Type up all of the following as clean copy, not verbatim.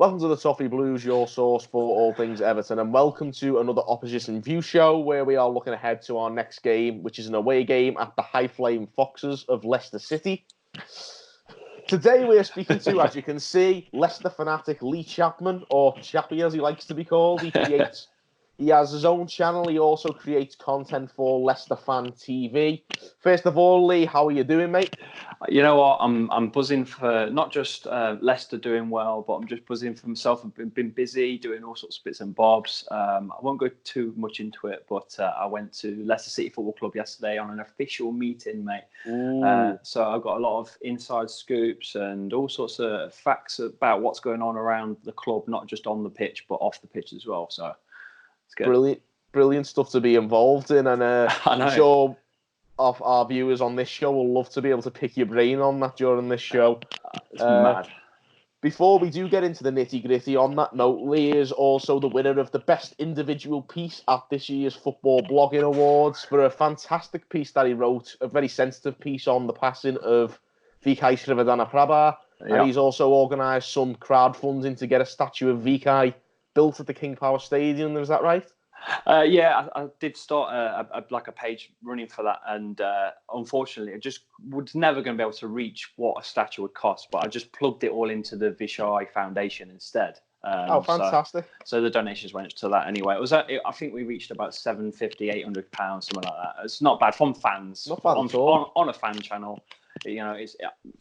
Welcome to the Toffee Blues, your source for all things Everton, and welcome to another Opposition View show where we are looking ahead to our next game, which is an away game at the High Flame Foxes of Leicester City. Today we are speaking to, as you can see, Leicester fanatic Lee Chapman, or Chappy as he likes to be called. He has his own channel. He also creates content for Leicester Fan TV. First of all, Lee, how are you doing, mate? You know what? I'm buzzing for not just Leicester doing well, but I'm just buzzing for myself. I've been busy doing all sorts of bits and bobs. I won't go too much into it, but I went to Leicester City Football Club yesterday on an official meeting, mate. So I've got a lot of inside scoops and all sorts of facts about what's going on around the club, not just on the pitch, but off the pitch as well. So it's good. Brilliant stuff to be involved in, and I'm sure our viewers on this show will love to be able to pick your brain on that during this show. It's mad. Before we do get into the nitty-gritty, on that note, Lee is also the winner of the Best Individual Piece at this year's Football Blogging Awards for a fantastic piece that he wrote, a very sensitive piece on the passing of Vikai Srivaddhanaprabha. Yep. And he's also organised some crowdfunding to get a statue of Vikai built at the King Power Stadium. Is that right? Yeah, I did start a page running for that, and unfortunately, I just was never going to be able to reach what a statue would cost. But I just plugged it all into the Vishai Foundation instead. Fantastic! So the donations went to that anyway. I think we reached about £750, £800, something like that. It's not bad from fans. Not bad at all. On a fan channel. It's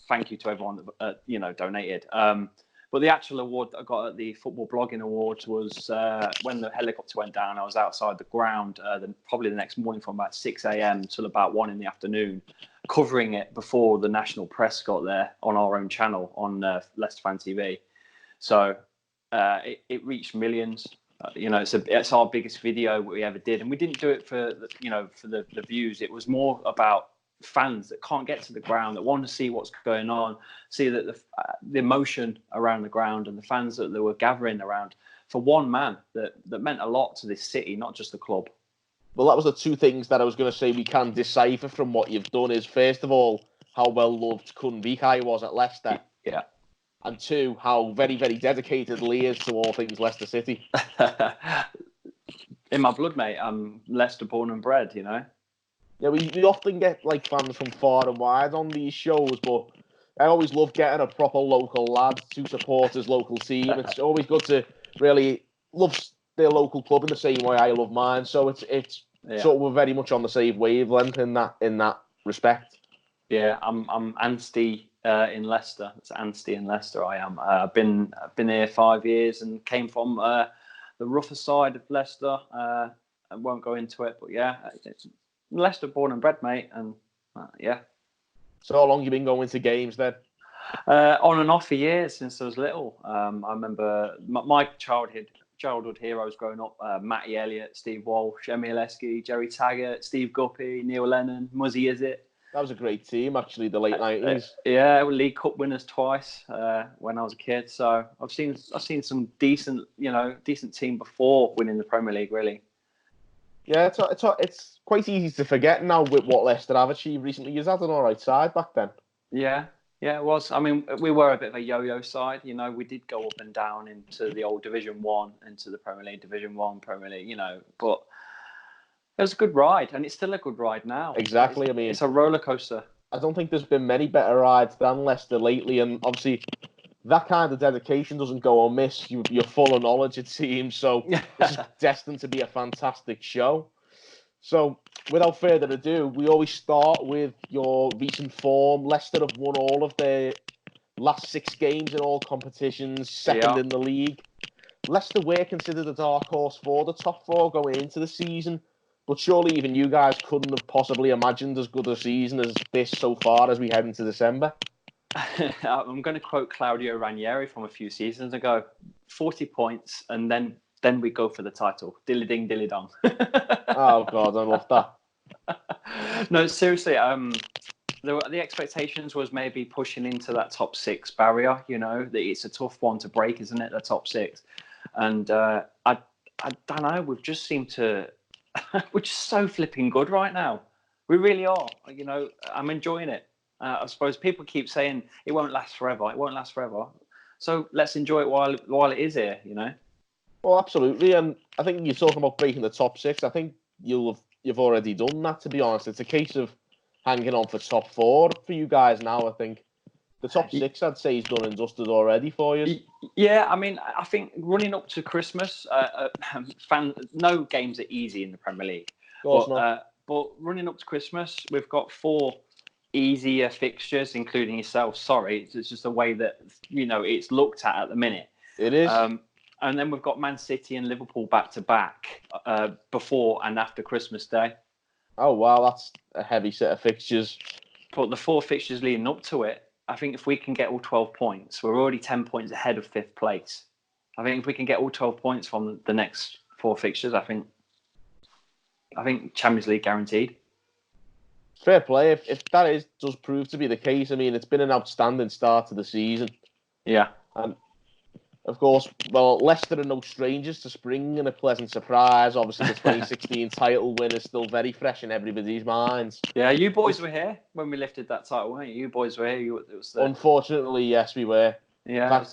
thank you to everyone that donated. But the actual award that I got at the Football Blogging Awards was when the helicopter went down. I was outside the ground probably the next morning from about 6 a.m. till about 1 in the afternoon, covering it before the national press got there on our own channel on Leicester Fan TV. So it reached millions. It's our biggest video we ever did, and we didn't do it for the views. It was more about fans that can't get to the ground, that want to see what's going on, see that the emotion around the ground, and the fans that they were gathering around for one man that meant a lot to this city, not just the club. Well, that was the two things that I was going to say we can decipher from what you've done is, first of all, how well loved Kun Vikai was at Leicester. Yeah. And two, how very, very dedicated Lee is to all things Leicester City. In my blood, mate. I'm Leicester born and bred, Yeah, we often get fans from far and wide on these shows, but I always love getting a proper local lad to support his local team. It's always good to really love their local club in the same way I love mine. So it's sort of we're very much on the same wavelength in that respect. Yeah, I'm Anstey in Leicester. It's Anstey in Leicester. I am. I've been here 5 years and came from the rougher side of Leicester. I won't go into it, but yeah, it's Leicester born and bred, mate, and yeah. So how long you been going to games then? On and off for years since I was little. I remember my childhood heroes growing up: Matty Elliott, Steve Walsh, Emile Esky, Jerry Taggart, Steve Guppy, Neil Lennon, Muzzy Izzet. That was a great team, actually, the late 90s. Yeah, League Cup winners twice when I was a kid. So I've seen some decent team before winning the Premier League, really. Yeah, it's quite easy to forget now with what Leicester have achieved recently. You had an all right side back then. Yeah, it was. I mean, we were a bit of a yo-yo side. We did go up and down into the old Division 1, into the Premier League, Division 1, Premier League, but it was a good ride, and it's still a good ride now. Exactly. It's a roller coaster. I don't think there's been many better rides than Leicester lately, and obviously that kind of dedication doesn't go amiss. You're full of knowledge, it seems. So this is destined to be a fantastic show. So without further ado, we always start with your recent form. Leicester have won all of their last 6 games in all competitions, second in the league. Leicester were considered a dark horse for the top 4 going into the season, but surely even you guys couldn't have possibly imagined as good a season as this so far as we head into December. I'm going to quote Claudio Ranieri from a few seasons ago: 40 points, and then we go for the title. Dilly ding, dilly dong. Oh God, I love that. No, seriously. The expectations was maybe pushing into that top 6 barrier. It's a tough one to break, isn't it? The top 6, and I don't know. We've just seemed to. We're just so flipping good right now. We really are. I'm enjoying it. I suppose people keep saying it won't last forever. It won't last forever. So let's enjoy it while it is here, you know. Well, absolutely, and I think you're talking about breaking the top six. I think you've already done that. To be honest, it's a case of hanging on for top four for you guys now. I think the top six, I'd say, is done and dusted already for you. Yeah, I mean, I think running up to Christmas, no games are easy in the Premier League. Of course not. But running up to Christmas, we've got 4 easier fixtures, including yourself. Sorry, it's just the way that it's looked at the minute. It is. And then we've got Man City and Liverpool back to back before and after Christmas Day. Oh wow, that's a heavy set of fixtures. But the 4 fixtures leading up to it, I think if we can get all 12 points, we're already 10 points ahead of 5th place. I think if we can get all 12 points from the next 4 fixtures, I think Champions League guaranteed. Fair play. If that does prove to be the case, I mean, it's been an outstanding start to the season. Yeah. And of course, well, Leicester are no strangers to spring and a pleasant surprise. Obviously, the 2016 title win is still very fresh in everybody's minds. Yeah, you boys were here when we lifted that title, weren't you? You boys were here. Unfortunately, yes, we were. Yeah.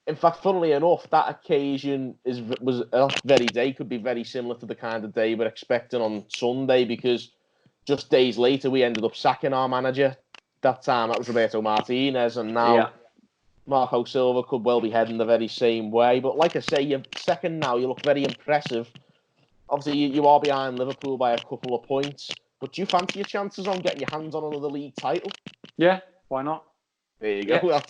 In fact, funnily enough, that occasion was that very day could be very similar to the kind of day we're expecting on Sunday, because just days later we ended up sacking our manager. That time that was Roberto Martinez, and now. Yeah. Marco Silva could well be heading the very same way. But like I say, you're second now. You look very impressive. Obviously, you are behind Liverpool by a couple of points. But do you fancy your chances on getting your hands on another league title? Yeah, why not? There you go.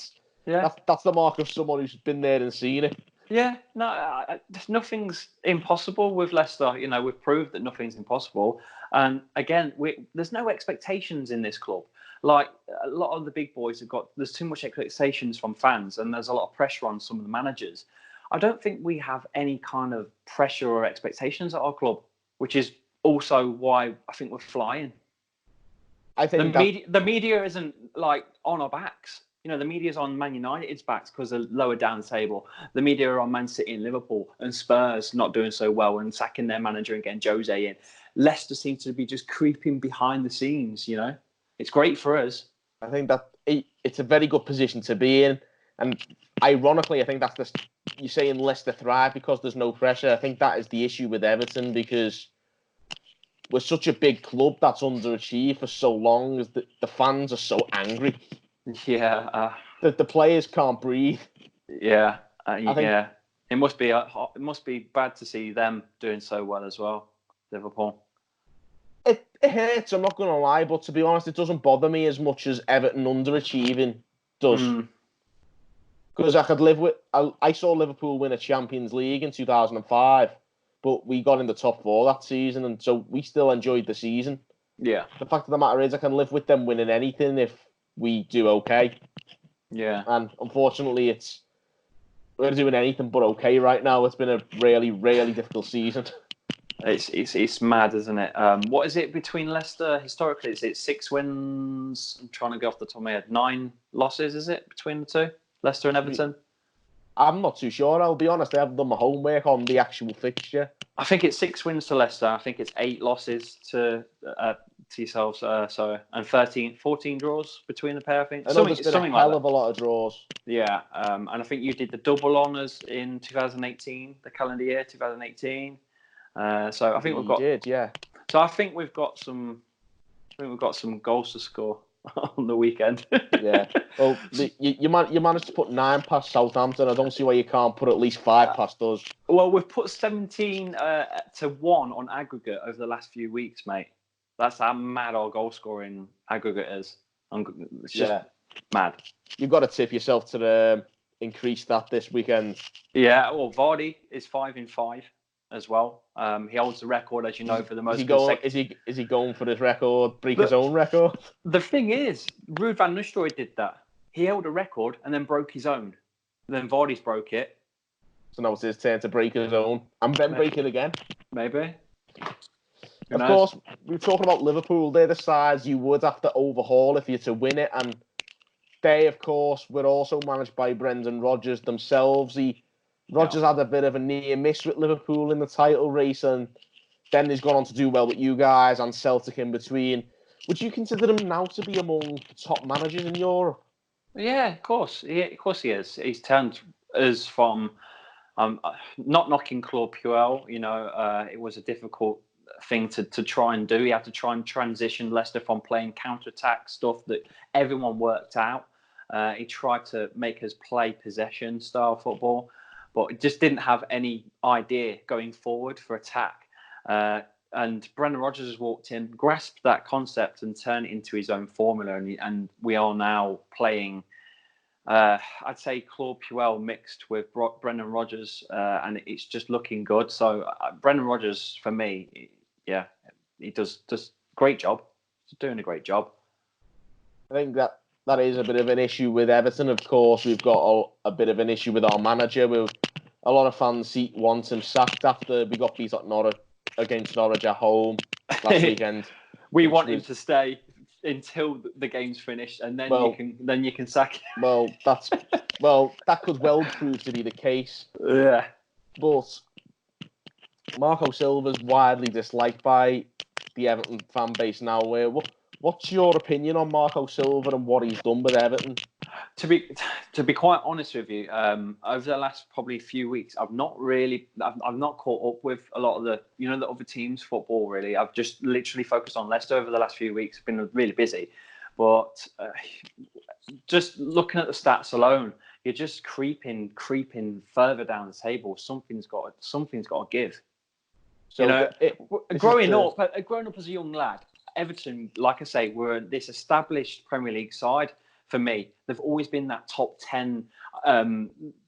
Yeah. That's the mark of someone who's been there and seen it. Yeah, no, nothing's impossible with Leicester. We've proved that nothing's impossible. And again, there's no expectations in this club. Like a lot of the big boys there's too much expectations from fans, and there's a lot of pressure on some of the managers. I don't think we have any kind of pressure or expectations at our club, which is also why I think we're flying. I think the media isn't like on our backs. The media's on Man United's backs because they're lower down the table. The media are on Man City and Liverpool, and Spurs not doing so well and sacking their manager and getting Jose in. Leicester seems to be just creeping behind the scenes, It's great for us. I think that it's a very good position to be in. And ironically, I think that's you're saying Leicester thrive because there's no pressure. I think that is the issue with Everton, because we're such a big club that's underachieved for so long. Is that the fans are so angry. Yeah. That the players can't breathe. Yeah. Yeah. It must be bad to see them doing so well as well, Liverpool. It hurts, I'm not going to lie, but to be honest, it doesn't bother me as much as Everton underachieving does. Because I could live with... I saw Liverpool win a Champions League in 2005, but we got in the top 4 that season, and so we still enjoyed the season. Yeah. The fact of the matter is I can live with them winning anything if we do okay. Yeah. And unfortunately, we're doing anything but okay right now. It's been a really, really difficult season. It's mad, isn't it? What is it between Leicester historically? Is it 6 wins? I'm trying to go off the top of my head. 9 losses, is it, between the two? Leicester and Everton? I'm not too sure. I'll be honest. I haven't done my homework on the actual fixture. I think it's 6 wins to Leicester. I think it's 8 losses to yourselves. And 14 draws between the pair. I think There's been a hell of a lot of draws. Yeah, and I think you did the double honours in 2018, the calendar year 2018. So I think we've got. Did, yeah. So I think we've got some. Goals to score on the weekend. Yeah. Well, you managed to put 9 past Southampton. I don't see why you can't put at least 5 past us. Well, we've put 17 to 1 on aggregate over the last few weeks, mate. That's how mad our goal scoring aggregate is. It's just mad. You've got to tip yourself to increase that this weekend. Yeah. Well, Vardy is 5 in 5. As well, he holds the record, as you know, for the most. Is he going for his record? Break his own record? The thing is, Ruud van Nistelrooy did that. He held a record and then broke his own. Then Vardy's broke it. So now it's his turn to break his own and then break it again. Maybe. Of course, we're talking about Liverpool. They're the sides you would have to overhaul if you're to win it, and they, of course, were also managed by Brendan Rodgers themselves. Rodgers had a bit of a near miss with Liverpool in the title race, and then he's gone on to do well with you guys and Celtic in between. Would you consider him now to be among the top managers in Europe? Yeah, of course. Of course he is. He's turned us from not knocking Claude Puel. It was a difficult thing to try and do. He had to try and transition Leicester from playing counter-attack stuff that everyone worked out. He tried to make us play possession style football, but just didn't have any idea going forward for attack. And Brendan Rodgers has walked in, grasped that concept, and turned it into his own formula. And we are now playing, I'd say, Claude Puel mixed with Brendan Rodgers, and it's just looking good. So Brendan Rodgers, for me, he does great job. He's doing a great job. I think that is a bit of an issue with Everton. Of course, we've got a bit of an issue with our manager. A lot of fans want him sacked after we got beat against Norwich at home last weekend. We want him to stay until the game's finished, and then you can sack him. That could well prove to be the case. Yeah, but Marco Silva's widely disliked by the Everton fan base now. What's your opinion on Marco Silva and what he's done with Everton? To be quite honest with you, over the last probably few weeks, I've not caught up with a lot of the other teams' football. Really, I've just literally focused on Leicester over the last few weeks. I've been really busy, but just looking at the stats alone, you're just creeping further down the table. Something's got to give. So growing up as a young lad, Everton, like I say, were this established Premier League side. For me, they've always been that top 10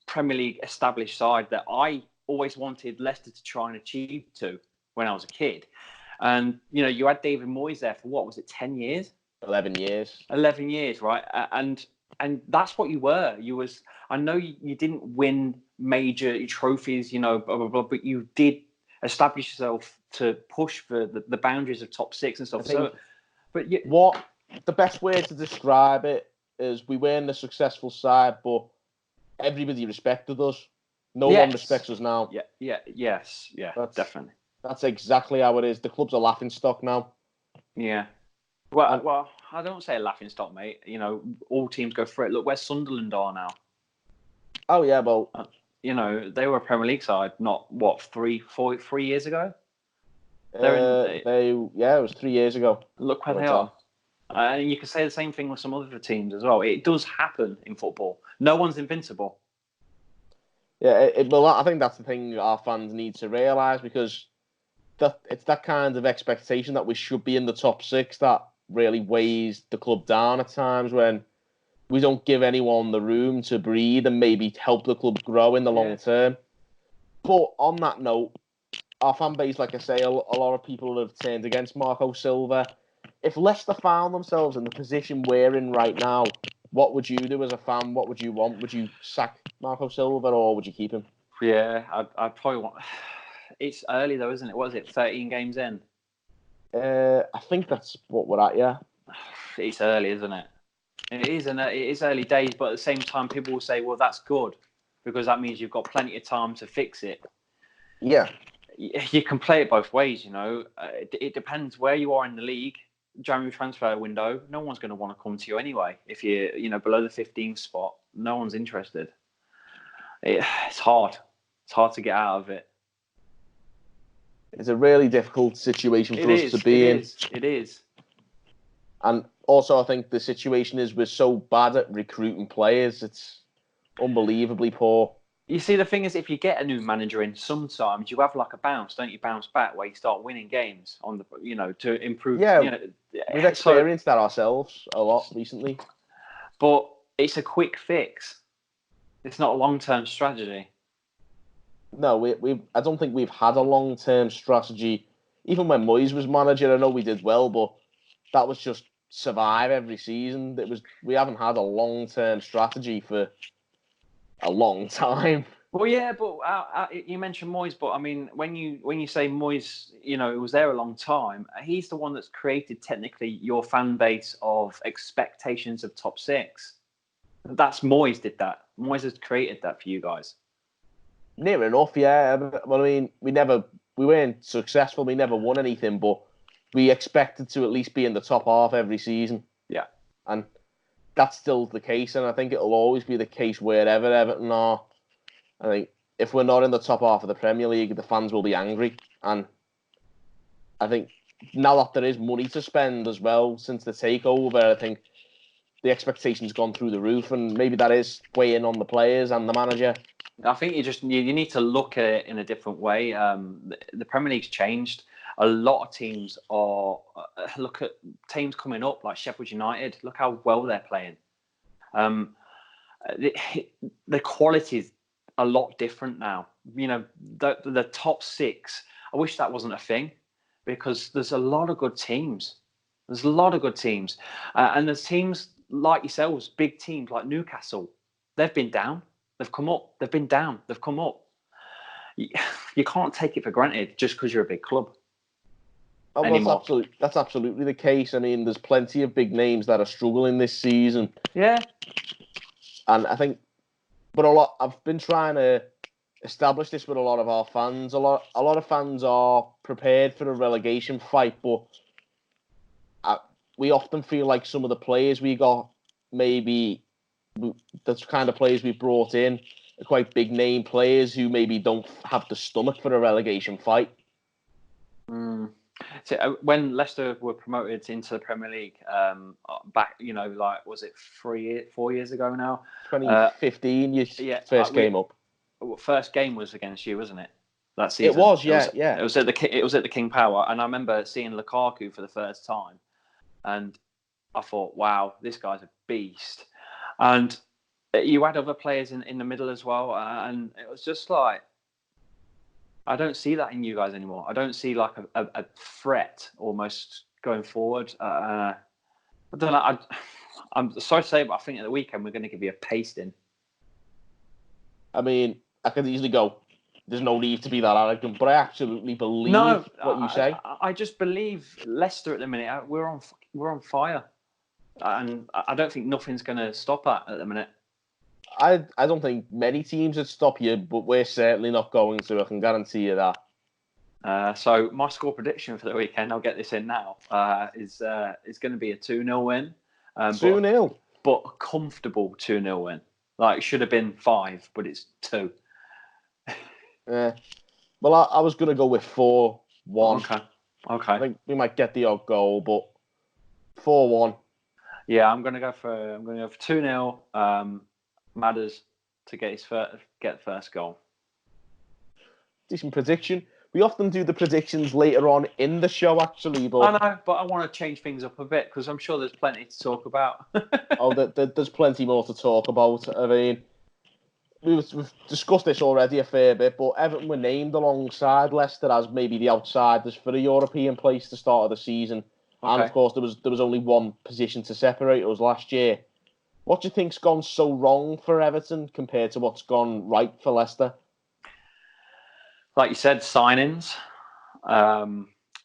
Premier League established side that I always wanted Leicester to try and achieve to when I was a kid. And, you had David Moyes there for what was it, 10 years? 11 years. 11 years, right? And that's what you were. I know you didn't win major trophies, blah, blah, blah, but you did establish yourself to push for the boundaries of top six and stuff. The best way to describe it is we weren't a successful side, but everybody respected us. No one respects us now. Yes, definitely. That's exactly how it is. The club's a laughingstock now. Yeah. Well, I don't say a laughingstock, mate. All teams go for it. Look where Sunderland are now. Oh yeah, well, they were a Premier League side. Not what 3 years ago. It was 3 years ago. Look where they are. And you can say the same thing with some other teams as well. It does happen in football. No one's invincible. Yeah, I think that's the thing our fans need to realise, because it's that kind of expectation that we should be in the top six that really weighs the club down at times, when we don't give anyone the room to breathe and maybe help the club grow in the long term. But on that note, our fan base, like I say, a lot of people have turned against Marco Silva. If Leicester found themselves in the position we're in right now, what would you do as a fan? What would you want? Would you sack Marco Silva, or would you keep him? Yeah, I'd probably want... It's early though, isn't it? What is it, 13 games in? I think that's what we're at, yeah. It's early, isn't it? It is early days, but at the same time, people will say, well, that's good, because that means you've got plenty of time to fix it. Yeah. You can play it both ways, It depends where you are in the league. January transfer window, no one's going to want to come to you anyway. If you're below the 15th spot, no one's interested. It's hard. It's hard to get out of it. It's a really difficult situation for us to be in. It is. And also, I think the situation is we're so bad at recruiting players. It's unbelievably poor. You see, the thing is, if you get a new manager in, sometimes you have like a bounce, don't you? Bounce back where you start winning games on the, to improve. Yeah, we've experienced that ourselves a lot recently. But it's a quick fix. It's not a long-term strategy. No, I don't think we've had a long-term strategy. Even when Moyes was manager, I know we did well, but that was just survive every season. We haven't had a long-term strategy for a long time. Well, yeah, but you mentioned Moyes, but I mean, when you say Moyes, it was there a long time. He's the one that's created technically your fan base of expectations of top six. That's Moyes did that. Moyes has created that for you guys. Near enough, yeah. Well, I mean, we weren't successful. We never won anything, but we expected to at least be in the top half every season. Yeah, and that's still the case, and I think it'll always be the case wherever Everton are. I think if we're not in the top half of the Premier League, the fans will be angry. And I think now that there is money to spend as well since the takeover, I think the expectations gone through the roof, and maybe that is weighing on the players and the manager. I think you need to look at it in a different way. The Premier League's changed. A lot of teams are look at teams coming up like Sheffield United. Look how well they're playing. The quality is a lot different now. You know, the top six. I wish that wasn't a thing, because there's a lot of good teams. There's a lot of good teams, and there's teams like yourselves, big teams like Newcastle. They've been down. They've come up. They've been down. They've come up. You can't take it for granted just because you're a big club. Oh, well, that's absolutely the case. I mean, there's plenty of big names that are struggling this season. Yeah. And I think, I've been trying to establish this with a lot of our fans. A lot of fans are prepared for a relegation fight, but we often feel like some of the players we got, maybe the kind of players we brought in, are quite big name players who maybe don't have the stomach for a relegation fight. So when Leicester were promoted into the Premier League, back, was it 4 years ago now? 2015, first game up. First game was against you, wasn't it? That season. It was, yeah. It was at the King Power, and I remember seeing Lukaku for the first time, and I thought, wow, this guy's a beast. And you had other players in the middle as well, and it was just like, I don't see that in you guys anymore. I don't see like a threat almost going forward. I don't know. I'm sorry to say, but I think at the weekend we're going to give you a pasting. I mean, I could easily go, there's no need to be that arrogant, but I absolutely believe what you say. I just believe Leicester at the minute. We're on fire, and I don't think nothing's going to stop that at the minute. I don't think many teams would stop you, but we're certainly not going to. I can guarantee you that. So my score prediction for the weekend, I'll get this in now, is going to be a 2-0 win. 2-0? But a comfortable 2-0 win. Like, it should have been 5, but it's 2. Well, I was going to go with 4-1. Okay. I think we might get the odd goal, but 4-1. Yeah, I'm going to go for 2-0. Matters to get the first goal. Decent prediction. We often do the predictions later on in the show, actually. But I know, but I want to change things up a bit because I'm sure there's plenty to talk about. There's plenty more to talk about. I mean, we've discussed this already a fair bit, but Everton were named alongside Leicester as maybe the outsiders for a European place to start of the season. Okay. And of course, there was only one position to separate us last year. What do you think's gone so wrong for Everton compared to what's gone right for Leicester? Like you said, signings.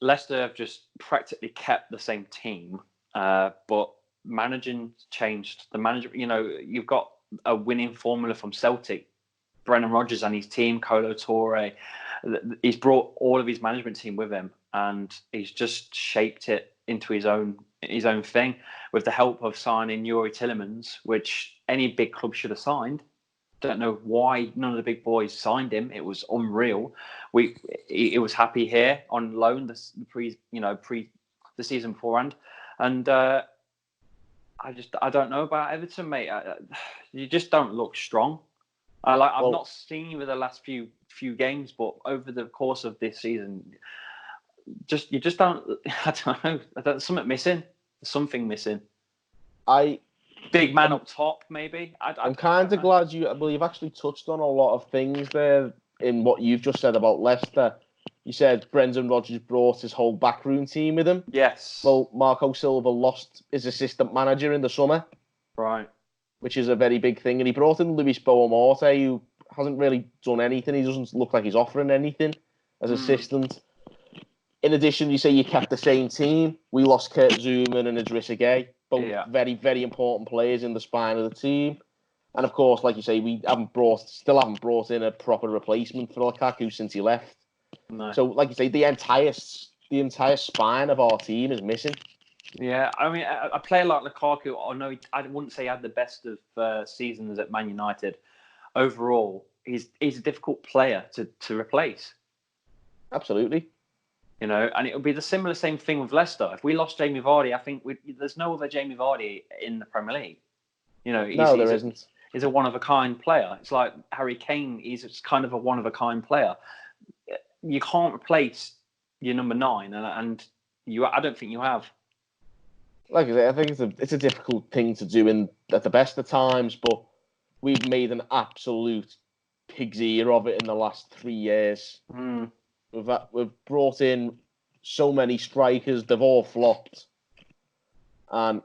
Leicester have just practically kept the same team, but managing changed. The manager, you've got a winning formula from Celtic, Brendan Rodgers and his team, Kolo Touré. He's brought all of his management team with him, and he's just shaped it into his own thing with the help of signing Youri Tielemans, which any big club should have signed. Don't know why none of the big boys signed him. It was unreal. He was happy here on loan the season beforehand, and I don't know about Everton, mate. You just don't look strong. I've not seen you with the last few games, but over the course of this season, you just don't. I don't know. There's something missing. Something missing. Big man up top, maybe. I'm kind of glad you've actually touched on a lot of things there in what you've just said about Leicester. You said Brendan Rodgers brought his whole backroom team with him. Yes. Well, Marco Silva lost his assistant manager in the summer. Right. Which is a very big thing. And he brought in Luis Boamorte, who hasn't really done anything. He doesn't look like he's offering anything as assistant. In addition, you say you kept the same team. We lost Kurt Zouma and Idrissa Gueye. Both very, very important players in the spine of the team. And of course, like you say, we still haven't brought in a proper replacement for Lukaku since he left. No. So, like you say, the entire spine of our team is missing. Yeah, I mean, a player like Lukaku, I wouldn't say he had the best of seasons at Man United. Overall, he's a difficult player to replace. Absolutely. And it would be the same thing with Leicester. If we lost Jamie Vardy, I think there's no other Jamie Vardy in the Premier League. There isn't. He's a one-of-a-kind player. It's like Harry Kane. He's kind of a one-of-a-kind player. You can't replace your number 9, and I don't think you have. Like I say, I think it's a difficult thing to do at the best of times, but we've made an absolute pig's ear of it in the last 3 years. Mm. We've brought in so many strikers; they've all flopped. And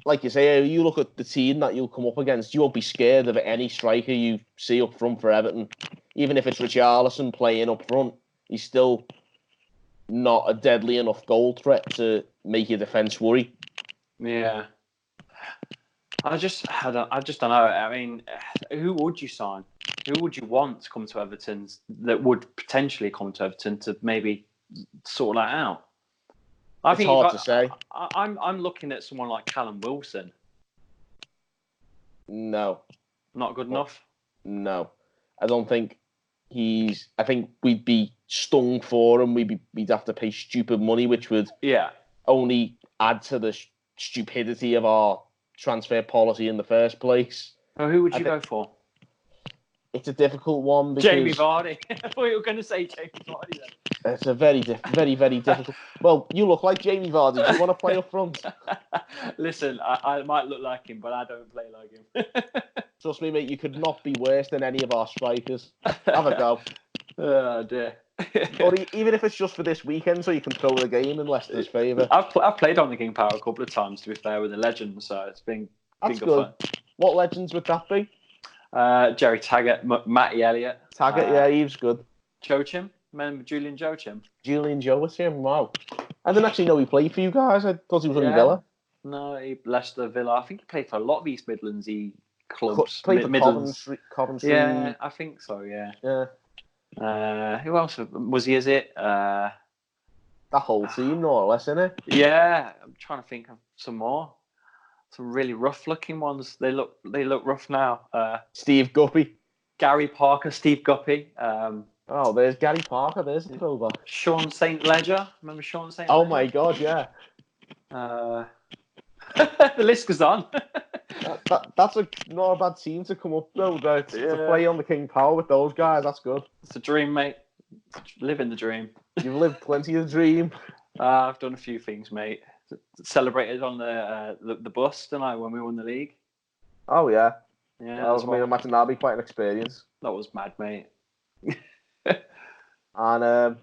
like you say, you look at the team that you'll come up against, you won't be scared of any striker you see up front for Everton. Even if it's Richarlison playing up front, he's still not a deadly enough goal threat to make your defence worry. Yeah. I just don't know. I mean, who would you sign? Who would you want to come to Everton that would potentially come to Everton to maybe sort that out? It's hard to say. I'm looking at someone like Callum Wilson. No. Not good enough? No. I don't think I think we'd be stung for him. We'd have to pay stupid money, which would only add to the stupidity of our transfer policy in the first place. So who would you go for? It's a difficult one because Jamie Vardy. I thought you were going to say Jamie Vardy then. It's a very, very difficult. Well, you look like Jamie Vardy. Do you want to play up front? Listen, I might look like him, but I don't play like him. Trust me, mate. You could not be worse than any of our strikers. Have a go. Oh dear. Or even if it's just for this weekend, so you can throw the game in Leicester's favour. I've played on the King Power a couple of times, to be fair, with the legends, so it's been good fun. What legends would that be? Jerry Taggart, Matty Elliott. Taggart, he was good. Joachim, remember Julian Joachim? Julian Joachim, wow. I didn't actually know he played for you guys. I thought he was on Villa. No, Leicester, Villa. I think he played for a lot of East Midlands clubs. Played for Coventry. Yeah, I think so, yeah. Who else was he? Is it? That whole team, more or less, isn't it? Yeah, I'm trying to think of some more. Some really rough-looking ones. They look rough now. Steve Guppy, Gary Parker, Steve Guppy. There's Gary Parker. There's the fullback. Sean St. Ledger. Remember Sean St. Oh my God, yeah. The list goes on. That's not a bad team to come up though. To play on the King Power with those guys, that's good. It's a dream, mate. Living the dream. You've lived plenty of the dream. I've done a few things, mate. Celebrated on the bus, didn't I, when we won the league? Oh yeah. Yeah. I imagine that'd be quite an experience. That was mad, mate. And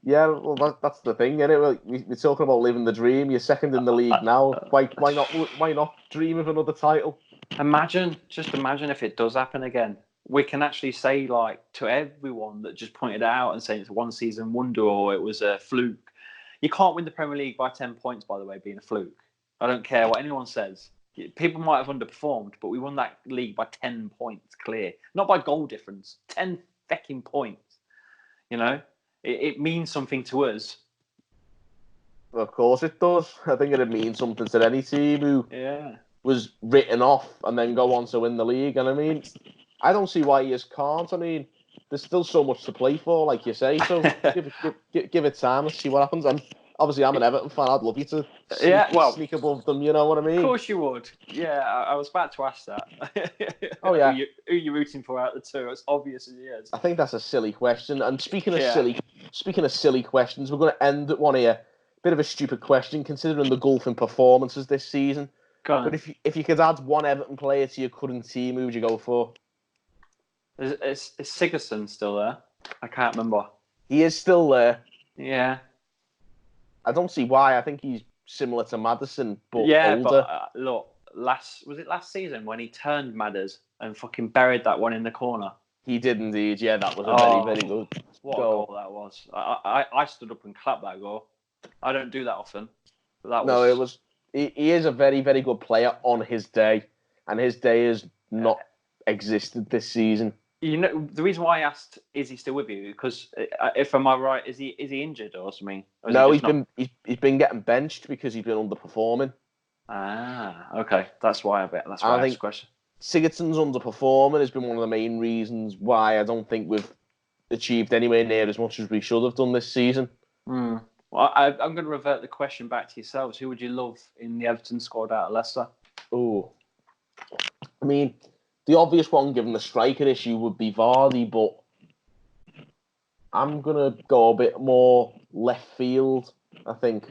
that's the thing, isn't it? We're talking about living the dream. You're second in the league now. Why not dream of another title? Just imagine if it does happen again. We can actually say, like, to everyone that just pointed out and saying it's a one-season wonder or it was a fluke. You can't win the Premier League by 10 points, by the way, being a fluke. I don't care what anyone says. People might have underperformed, but we won that league by 10 points clear. Not by goal difference. 10 fecking points. It means something to us. Of course it does. I think it'd mean something to any team who was written off and then go on to win the league. And I mean, I don't see why you can't. I mean, there's still so much to play for, like you say. So give it time. Let's see what happens. And obviously, I'm an Everton fan. I'd love you to sneak above them. You know what I mean? Of course you would. Yeah, I was about to ask that. Oh yeah. Who are you rooting for out of the two? It's obvious as it is. I think that's a silly question. And speaking of silly questions, we're going to end at one here. Bit of a stupid question, considering the golfing performances this season. But if you could add one Everton player to your current team, who would you go for? Is Sigurdsson still there? I can't remember. He is still there. Yeah. I don't see why. I think he's similar to Maddison, but older. But look, last season when he turned Madders and fucking buried that one in the corner? He did indeed. Yeah, that was a very, very good what goal. A goal that was. I stood up and clapped that goal. I don't do that often. But he is a very, very good player on his day, and his day has not existed this season. The reason why I asked, is he still with you? Because if am I right, is he injured or something? Or No, he's been getting benched because he's been underperforming. Ah, okay. That's why I asked the question. Sigurdsson's underperforming has been one of the main reasons why I don't think we've achieved anywhere near as much as we should have done this season. Well, I'm going to revert the question back to yourselves. Who would you love in the Everton squad out of Leicester? Oh, I mean, the obvious one, given the striker issue, would be Vardy, but I'm going to go a bit more left field, I think,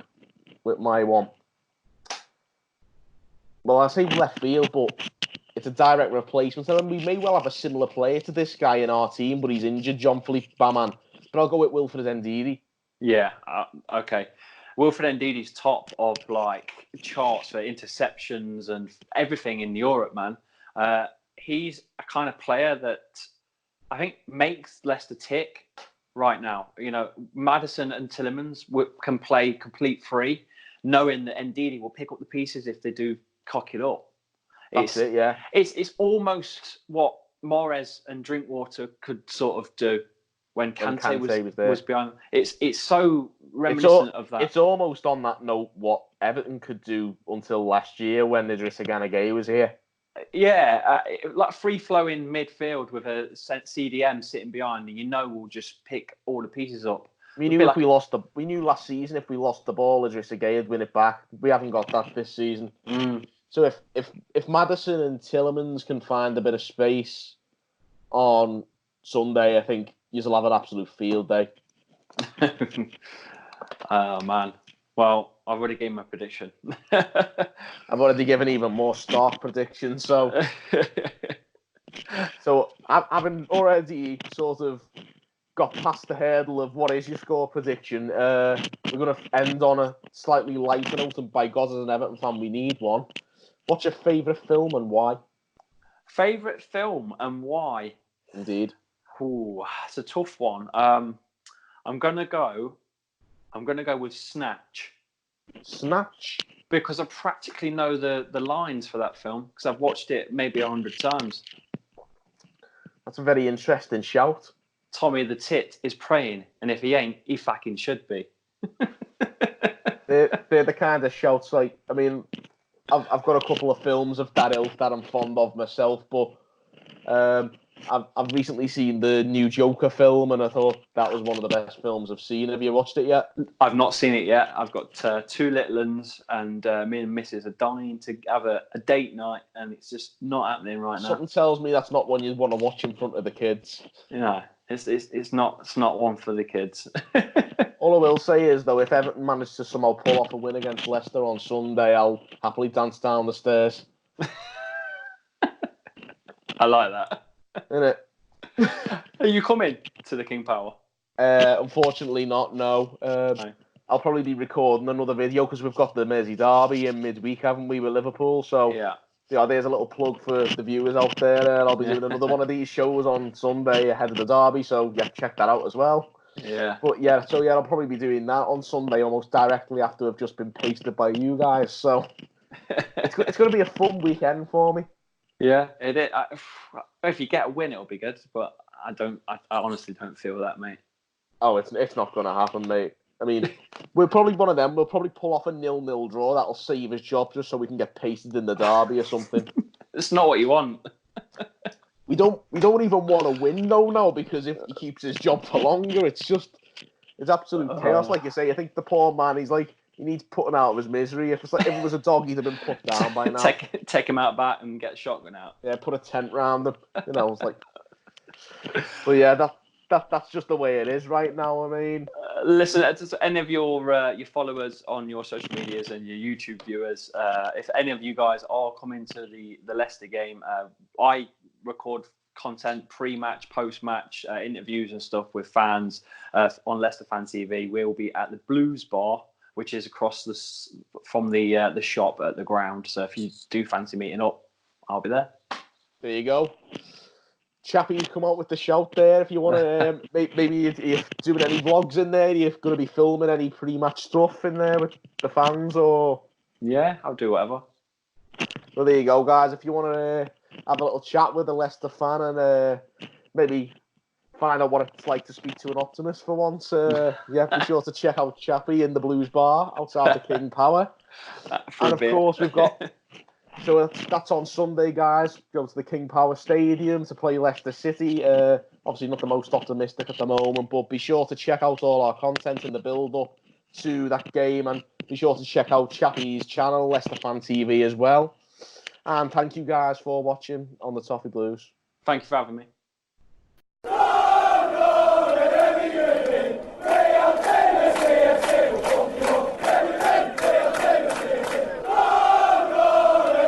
with my one. Well, I say left field, but it's a direct replacement. And we may well have a similar player to this guy in our team, but he's injured, John-Philippe Baman. But I'll go with Wilfred Ndidi. Yeah, okay. Wilfred Ndidi's top of charts for interceptions and everything in Europe, man. He's a kind of player that I think makes Leicester tick right now. Maddison and Tielemans can play complete free, knowing that Ndidi will pick up the pieces if they do cock it up. That's it, yeah. It's almost what Mahrez and Drinkwater could sort of do when Kante was behind. It's so reminiscent of that. It's almost on that note what Everton could do until last year when Idrissa Gana Gueye was here. Yeah, like free-flowing midfield with a CDM sitting behind, and we'll just pick all the pieces up. We knew we knew last season if we lost the ball, Idrissa Gueye would win it back. We haven't got that this season. So if Maddison and Tielemans can find a bit of space on Sunday, I think you'll have an absolute field day. Oh man. Well, I've already given my prediction. I've already given even more stark predictions. So having already sort of got past the hurdle of what is your score prediction, we're going to end on a slightly lighter note, and by God, as an Everton fan, we need one. What's your favourite film and why? Favourite film and why? Indeed. Ooh, it's a tough one. I'm gonna go with Snatch. Snatch? Because I practically know the lines for that film because I've watched it maybe 100 times. That's a very interesting shout. Tommy the Tit is praying, and if he ain't, he fucking should be. they're the kind of shouts I've got a couple of films of that ilk that I'm fond of myself, but I've recently seen the new Joker film, and I thought that was one of the best films I've seen. Have you watched it yet? I've not seen it yet. I've got two little ones, and me and Mrs. are dying to have a date night, and it's just not happening right now. Something tells me that's not one you want to watch in front of the kids. It's not one for the kids. All I will say is, though, if Everton managed to somehow pull off a win against Leicester on Sunday, I'll happily dance down the stairs. I like that. Innit? Are you coming to the King Power? Unfortunately not, no. No. I'll probably be recording another video because we've got the Mersey Derby in midweek, haven't we, with Liverpool? So yeah, there's a little plug for the viewers out there. I'll be doing another one of these shows on Sunday ahead of the Derby, so yeah, check that out as well. Yeah. But I'll probably be doing that on Sunday almost directly after I've just been pasted by you guys. So it's going to be a fun weekend for me. Yeah, it is. If you get a win, it'll be good. But I honestly don't feel that, mate. Oh, it's not going to happen, mate. I mean, we're probably one of them. We'll probably pull off a 0-0 draw. That'll save his job just so we can get pasted in the derby or something. It's not what you want. We don't even want to win though now, because if he keeps his job for longer, it's absolute chaos. Like you say, I think the poor man, he needs putting out of his misery. If it was a dog, he'd have been put down by now. Take him out back and get a shotgun out. Yeah, put a tent round him. It's like. But yeah, that's just the way it is right now. I mean, listen, any of your followers on your social medias and your YouTube viewers, if any of you guys are coming to the Leicester game, I record content pre-match, post-match, interviews and stuff with fans on Leicester Fan TV. We'll be at the Blues Bar, which is across from the shop at the ground. So if you do fancy meeting up, I'll be there. There you go. Chappy, come out with the shout there if you want to. Maybe you're doing any vlogs in there. You're going to be filming any pre-match stuff in there with the fans, or? Yeah, I'll do whatever. Well, there you go, guys. If you want to have a little chat with a Leicester fan and maybe find out what it's like to speak to an optimist for once. Be sure to check out Chappy in the Blues Bar outside the King Power. And of course, we've got. So that's on Sunday, guys. Go to the King Power Stadium to play Leicester City. Obviously, not the most optimistic at the moment, but be sure to check out all our content in the build-up to that game, and be sure to check out Chappy's channel, Leicester Fan TV, as well. And thank you guys for watching on the Toffee Blues. Thank you for having me.